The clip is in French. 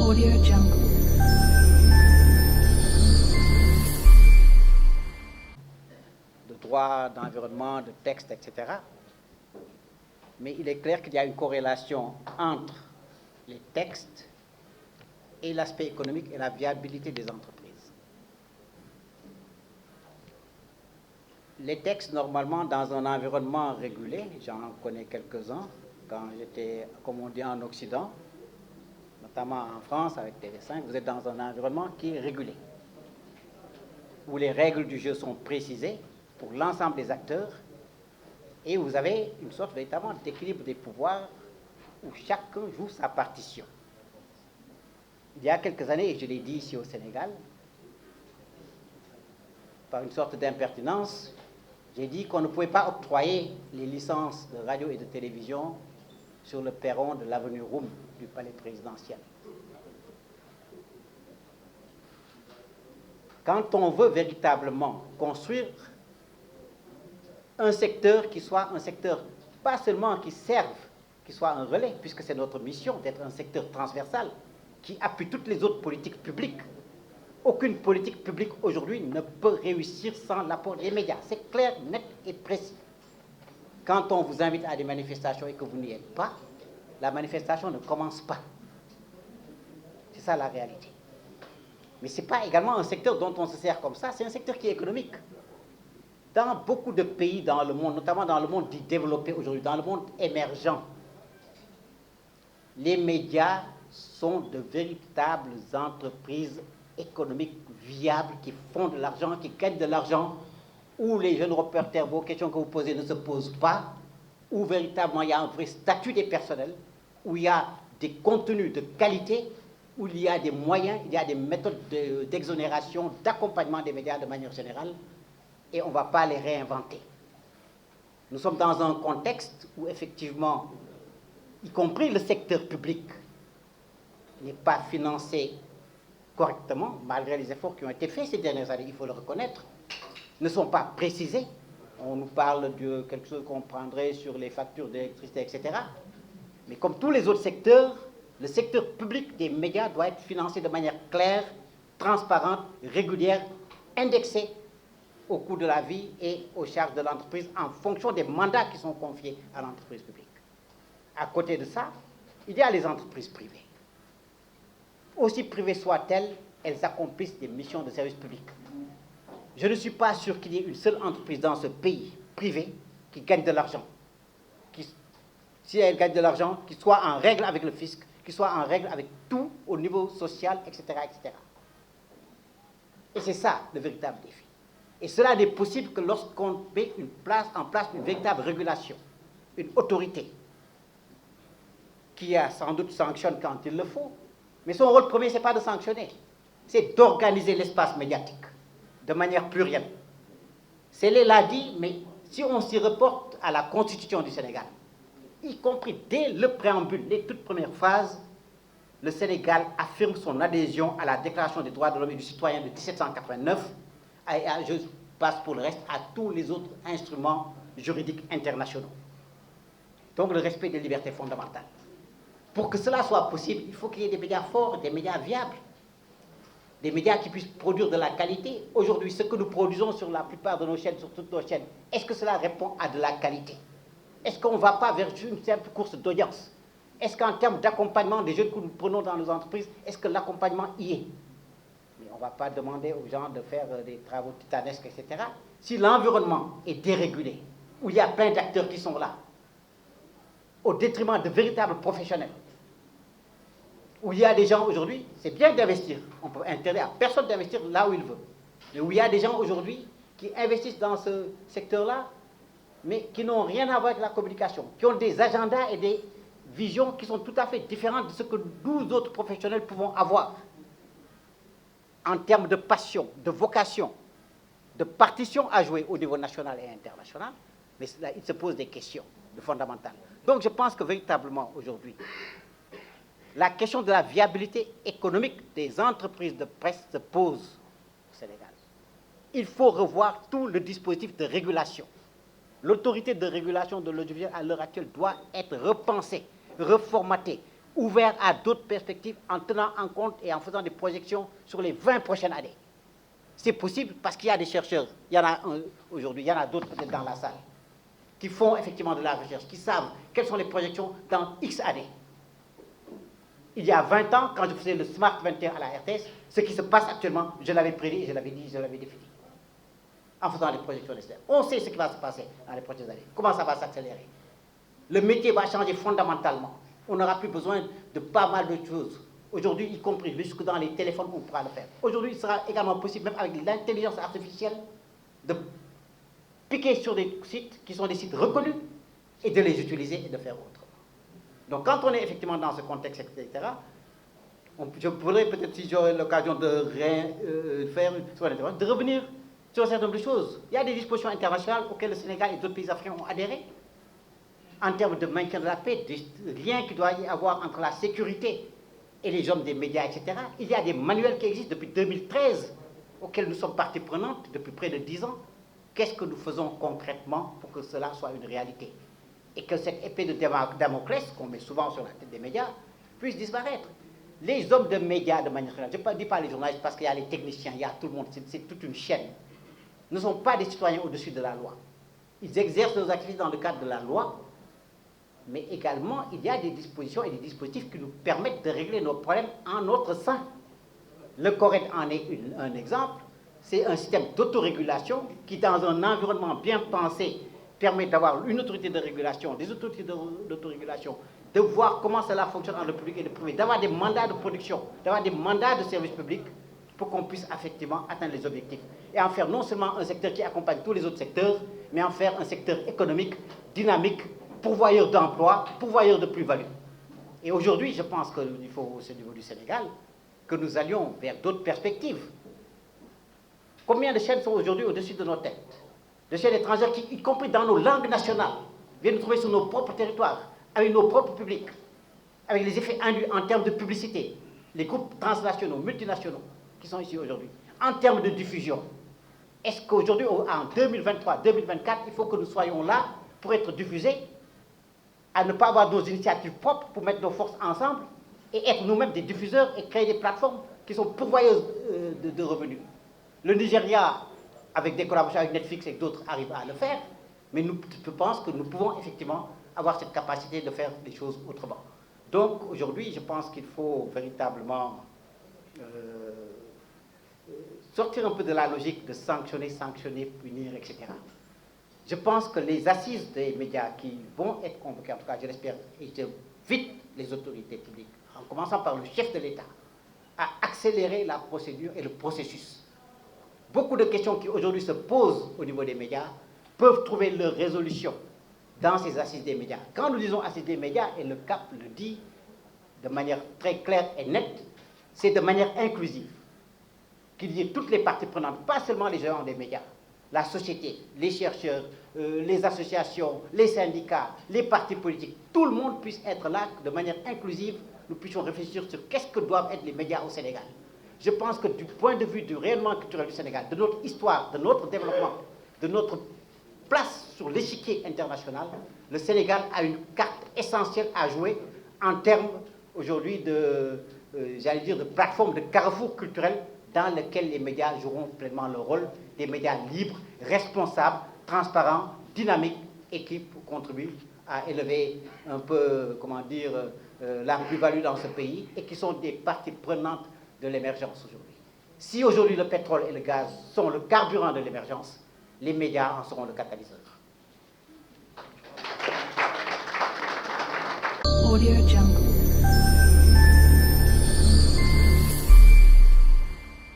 AudioJungle. De droit, d'environnement, de texte, etc. Mais il est clair qu'il y a une corrélation entre les textes et l'aspect économique et la viabilité des entreprises. Les textes, normalement, dans un environnement régulé, j'en connais quelques-uns, quand j'étais, comme on dit, en Occident, notamment en France avec TV5, vous êtes dans un environnement qui est régulé, où les règles du jeu sont précisées pour l'ensemble des acteurs, et vous avez une sorte véritablement d'équilibre des pouvoirs où chacun joue sa partition. Il y a quelques années, et je l'ai dit ici au Sénégal, par une sorte d'impertinence, j'ai dit qu'on ne pouvait pas octroyer les licences de radio et de télévision sur le perron de l'avenue Roume du palais présidentiel. Quand on veut véritablement construire un secteur qui soit un secteur, pas seulement qui serve, qui soit un relais, puisque c'est notre mission d'être un secteur transversal, qui appuie toutes les autres politiques publiques. Aucune politique publique aujourd'hui ne peut réussir sans l'apport des médias. C'est clair, net et précis. Quand on vous invite à des manifestations et que vous n'y êtes pas, la manifestation ne commence pas. C'est ça la réalité. Mais ce n'est pas également un secteur dont on se sert comme ça, c'est un secteur qui est économique. Dans beaucoup de pays dans le monde, notamment dans le monde dit développé aujourd'hui, dans le monde émergent, les médias sont de véritables entreprises économiques viables qui font de l'argent, qui gagnent de l'argent, où les jeunes reporters, vos questions que vous posez ne se posent pas, où véritablement il y a un vrai statut des personnels, où il y a des contenus de qualité, où il y a des moyens, il y a des méthodes d'exonération, d'accompagnement des médias de manière générale, et on ne va pas les réinventer. Nous sommes dans un contexte où effectivement, y compris le secteur public, n'est pas financé correctement, malgré les efforts qui ont été faits ces dernières années, il faut le reconnaître, ne sont pas précisés. On nous parle de quelque chose qu'on prendrait sur les factures d'électricité, etc. Mais comme tous les autres secteurs, le secteur public des médias doit être financé de manière claire, transparente, régulière, indexée au coût de la vie et aux charges de l'entreprise en fonction des mandats qui sont confiés à l'entreprise publique. À côté de ça, il y a les entreprises privées. Aussi privées soient-elles, elles accomplissent des missions de service public. Je ne suis pas sûr qu'il y ait une seule entreprise dans ce pays privé qui gagne de l'argent. Si elle gagne de l'argent, qui soit en règle avec le fisc, qui soit en règle avec tout au niveau social, etc. etc. Et c'est ça le véritable défi. Et cela n'est possible que lorsqu'on met en place une véritable régulation, une autorité, qui sans doute sanctionne quand il le faut, mais son rôle premier, ce n'est pas de sanctionner, c'est d'organiser l'espace médiatique de manière plurielle. Celle l'a dit, mais si on s'y reporte à la Constitution du Sénégal, y compris dès le préambule, les toutes premières phases, le Sénégal affirme son adhésion à la Déclaration des droits de l'homme et du citoyen de 1789, et je passe pour le reste à tous les autres instruments juridiques internationaux. Donc le respect des libertés fondamentales. Pour que cela soit possible, il faut qu'il y ait des médias forts, des médias viables, des médias qui puissent produire de la qualité. Aujourd'hui, ce que nous produisons sur la plupart de nos chaînes, sur toutes nos chaînes, est-ce que cela répond à de la qualité? Est-ce qu'on ne va pas vers une simple course d'audience? Est-ce qu'en termes d'accompagnement des jeunes que nous prenons dans nos entreprises, est-ce que l'accompagnement y est? Mais on ne va pas demander aux gens de faire des travaux titanesques, etc. Si l'environnement est dérégulé, où il y a plein d'acteurs qui sont là, au détriment de véritables professionnels, où il y a des gens aujourd'hui, c'est bien d'investir, on peut interdire à personne d'investir là où il veut, mais où il y a des gens aujourd'hui qui investissent dans ce secteur-là, mais qui n'ont rien à voir avec la communication, qui ont des agendas et des visions qui sont tout à fait différentes de ce que nous autres professionnels pouvons avoir en termes de passion, de vocation, de partition à jouer au niveau national et international, mais là, il se pose des questions fondamentales. Donc je pense que véritablement aujourd'hui, la question de la viabilité économique des entreprises de presse se pose au Sénégal. Il faut revoir tout le dispositif de régulation. L'autorité de régulation de l'audiovisuel à l'heure actuelle doit être repensée, reformatée, ouvert à d'autres perspectives en tenant en compte et en faisant des projections sur les 20 prochaines années. C'est possible parce qu'il y a des chercheurs, il y en a un aujourd'hui, il y en a d'autres peut-être dans la salle, qui font effectivement de la recherche, qui savent quelles sont les projections dans X années. Il y a 20 ans, quand je faisais le Smart 21 à la RTS, ce qui se passe actuellement, je l'avais prédit, je l'avais dit, je l'avais défini, en faisant les projections nécessaires. On sait ce qui va se passer dans les prochaines années, comment ça va s'accélérer. Le métier va changer fondamentalement. On n'aura plus besoin de pas mal de choses. Aujourd'hui, y compris jusque dans les téléphones, on pourra le faire. Aujourd'hui, il sera également possible, même avec l'intelligence artificielle, de piquer sur des sites qui sont des sites reconnus et de les utiliser et de faire autrement. Donc, quand on est effectivement dans ce contexte, etc., je pourrais peut-être, si j'aurais l'occasion de faire de revenir sur un certain nombre de choses. Il y a des dispositions internationales auxquelles le Sénégal et d'autres pays africains ont adhéré en termes de maintien de la paix, des liens qu'il doit y avoir entre la sécurité et les hommes des médias, etc. Il y a des manuels qui existent depuis 2013, auxquels nous sommes partie prenante depuis près de 10 ans. Qu'est-ce que nous faisons concrètement pour que cela soit une réalité? Et que cette épée de Damoclès, qu'on met souvent sur la tête des médias, puisse disparaître. Les hommes de médias, de manière générale, je ne dis pas les journalistes parce qu'il y a les techniciens, il y a tout le monde, c'est toute une chaîne, ne sont pas des citoyens au-dessus de la loi. Ils exercent leurs activités dans le cadre de la loi, mais également, il y a des dispositions et des dispositifs qui nous permettent de régler nos problèmes en notre sein. Le CORED en est un exemple. C'est un système d'autorégulation qui, dans un environnement bien pensé, permet d'avoir une autorité de régulation, des autorités d'autorégulation, de voir comment cela fonctionne dans le public et le privé, d'avoir des mandats de production, d'avoir des mandats de service public pour qu'on puisse effectivement atteindre les objectifs. Et en faire non seulement un secteur qui accompagne tous les autres secteurs, mais en faire un secteur économique, dynamique, pourvoyeur d'emploi, pourvoyeur de plus-value. Et aujourd'hui, je pense qu'il faut, au niveau du Sénégal, que nous allions vers d'autres perspectives. Combien de chaînes sont aujourd'hui au-dessus de nos têtes? De chaînes étrangères qui, y compris dans nos langues nationales, viennent nous trouver sur nos propres territoires, avec nos propres publics, avec les effets induits en termes de publicité, les groupes transnationaux, multinationaux, qui sont ici aujourd'hui, en termes de diffusion. Est-ce qu'aujourd'hui, en 2023, 2024, il faut que nous soyons là pour être diffusés, à ne pas avoir nos initiatives propres pour mettre nos forces ensemble et être nous-mêmes des diffuseurs et créer des plateformes qui sont pourvoyeuses de revenus. Le Nigeria, avec des collaborations avec Netflix et d'autres, arrive à le faire, mais je pense que nous pouvons effectivement avoir cette capacité de faire des choses autrement. Donc aujourd'hui, je pense qu'il faut véritablement sortir un peu de la logique de sanctionner, punir, etc. Je pense que les assises des médias qui vont être convoquées, en tout cas je l'espère, et j'invite les autorités publiques, en commençant par le chef de l'État, à accélérer la procédure et le processus. Beaucoup de questions qui aujourd'hui se posent au niveau des médias peuvent trouver leur résolution dans ces assises des médias. Quand nous disons assises des médias, et le CAP le dit de manière très claire et nette, c'est de manière inclusive. Qu'il y ait toutes les parties prenantes, pas seulement les géants des médias, la société, les chercheurs, les associations, les syndicats, les partis politiques, tout le monde puisse être là de manière inclusive, nous puissions réfléchir sur qu'est-ce que doivent être les médias au Sénégal. Je pense que du point de vue du rayonnement culturel du Sénégal, de notre histoire, de notre développement, de notre place sur l'échiquier international, le Sénégal a une carte essentielle à jouer en termes aujourd'hui de, j'allais dire, de plateforme, de carrefour culturel dans lequel les médias joueront pleinement leur rôle, des médias libres, responsables, transparents, dynamiques et qui contribuent à élever un peu, comment dire, la plus-value dans ce pays et qui sont des parties prenantes de l'émergence aujourd'hui. Si aujourd'hui le pétrole et le gaz sont le carburant de l'émergence, les médias en seront le catalyseur. Audio Jungle.